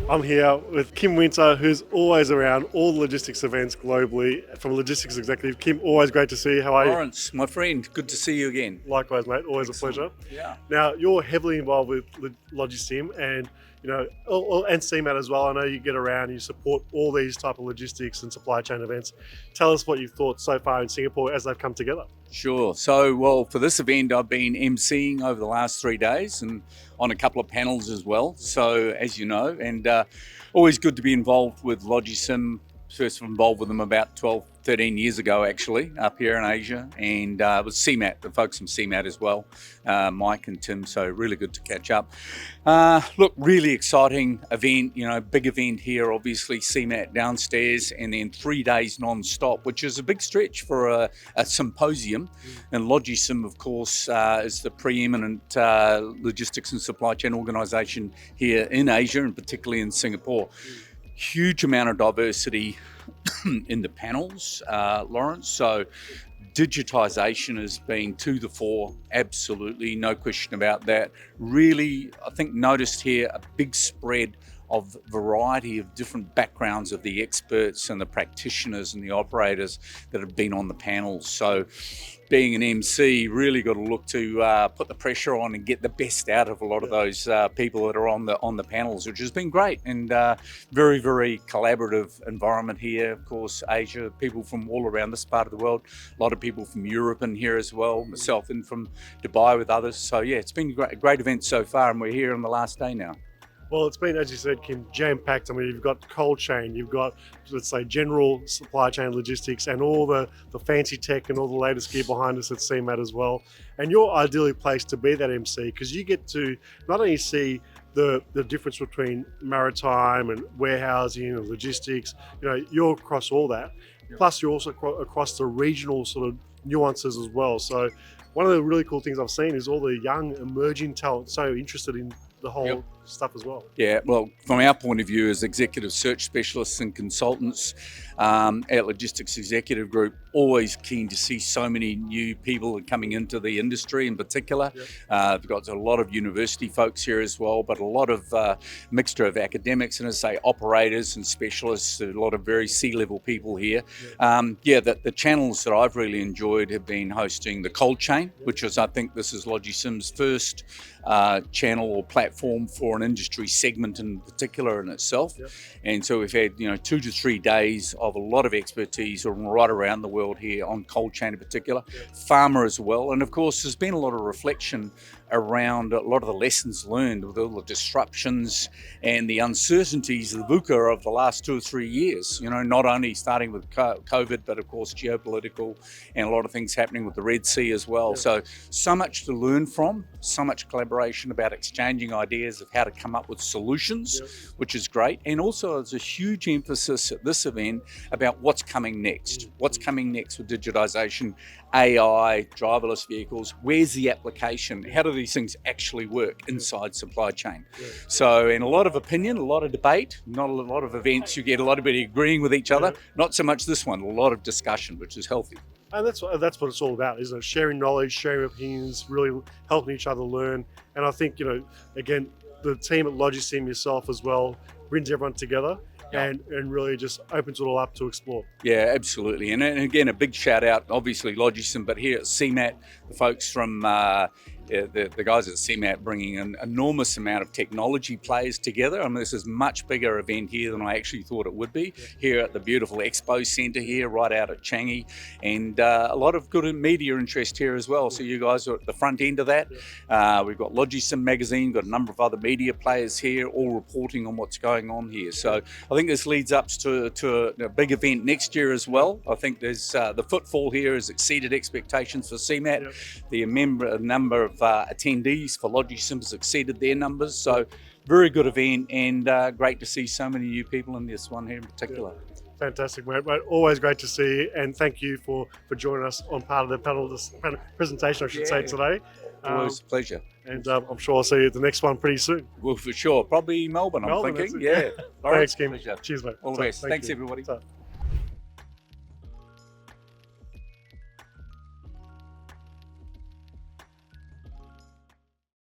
I'm here with Kim Winter, who's always around all the logistics events globally from a logistics executive. Kim, always great to see you. How are you? Lawrence, my friend, good to see you again. Likewise, mate. Always Excellent. a pleasure. Yeah. Now, you're heavily involved with Logisim and and CMAT as well. I know you get around, you support all these type of logistics and supply chain events. Tell us what you've thought so far in Singapore as they've come together. Sure. So, well, for this event, I've been emceeing over the last 3 days and on a couple of panels as well. So, as you know, and always good to be involved with Logisim. First involved with them about 12, 13 years ago, actually, up here in Asia. And it was CMAT, the folks from CMAT as well, Mike and Tim. So really good to catch up. Look, really exciting event, big event here, obviously CMAT downstairs, and then 3 days non-stop, which is a big stretch for a symposium. And Logisim, of course, is the preeminent logistics and supply chain organisation here in Asia, and particularly in Singapore. Huge amount of diversity in the panels, Lawrence. So digitization has been to the fore, absolutely, no question about that. Really, I think noticed here a big spread of variety of different backgrounds of the experts and the practitioners and the operators that have been on the panels. So being an MC, really got to look to put the pressure on and get the best out of a lot of those people that are on the panels, which has been great, and very, very collaborative environment here. Of course, Asia, people from all around this part of the world, a lot of people from Europe in here as well, myself and from Dubai with others. So yeah, it's been a great event so far, and we're here on the last day now. Well, it's been, as you said, Kim, jam-packed. I mean, you've got cold chain, you've got, let's say, general supply chain logistics and all the fancy tech and all the latest gear behind us at CMAT as well. And you're ideally placed to be that MC because you get to not only see the difference between maritime and warehousing and logistics, you're across all that. Yep. Plus, you're also across the regional sort of nuances as well. So one of the really cool things I've seen is all the young emerging talent so interested in the whole stuff as well. Yeah, well, from our point of view as executive search specialists and consultants at Logistics Executive Group, always keen to see so many new people coming into the industry in particular. We've got a lot of university folks here as well, but a lot of mixture of academics and, as I say, operators and specialists, a lot of very C-level people here. The channels that I've really enjoyed have been hosting the cold chain, which is, I think this is Logisim's first channel or platform for an industry segment in particular in itself. And so we've had 2 to 3 days of a lot of expertise right around the world here on cold chain in particular, pharma as well. And of course there's been a lot of reflection around a lot of the lessons learned with all the disruptions and the uncertainties of the VUCA of the last 2 or 3 years, not only starting with COVID, but of course geopolitical and a lot of things happening with the Red Sea as well. So much to learn from, so much collaboration about exchanging ideas of how to come up with solutions, which is great. And also there's a huge emphasis at this event about what's coming next. What's coming next with digitization, AI, driverless vehicles, where's the application? How do these things actually work inside supply chain? So, and a lot of opinion, a lot of debate, not a lot of events you get a lot of people agreeing with each other, not so much this one, a lot of discussion, which is healthy. And that's what it's all about, isn't it? Sharing knowledge, sharing opinions, really helping each other learn. And I think, again, the team at Logisim, yourself as well, brings everyone together. And really just opens it all up to explore. Yeah, absolutely. And again, a big shout out, obviously Logisim, but here at CMAT, the folks from the guys at CMAT bringing an enormous amount of technology players together. I mean, this is a much bigger event here than I actually thought it would be, here at the beautiful Expo Centre here, right out at Changi, and a lot of good media interest here as well. So you guys are at the front end of that. We've got Logisim magazine, got a number of other media players here, all reporting on what's going on here. So I think this leads up to a big event next year as well. I think there's the footfall here has exceeded expectations for CMAT. The number of attendees for Logisim has exceeded their numbers. So very good event, and great to see so many new people in this one here in particular. Fantastic, mate. Always great to see you, and thank you for joining us on part of the panel presentation, I should say, today. Always a pleasure. And I'm sure I'll see you at the next one pretty soon. Well, for sure. Probably Melbourne, I'm thinking. Thanks, Kim. Pleasure. Cheers, mate. All the best. Thanks, everybody.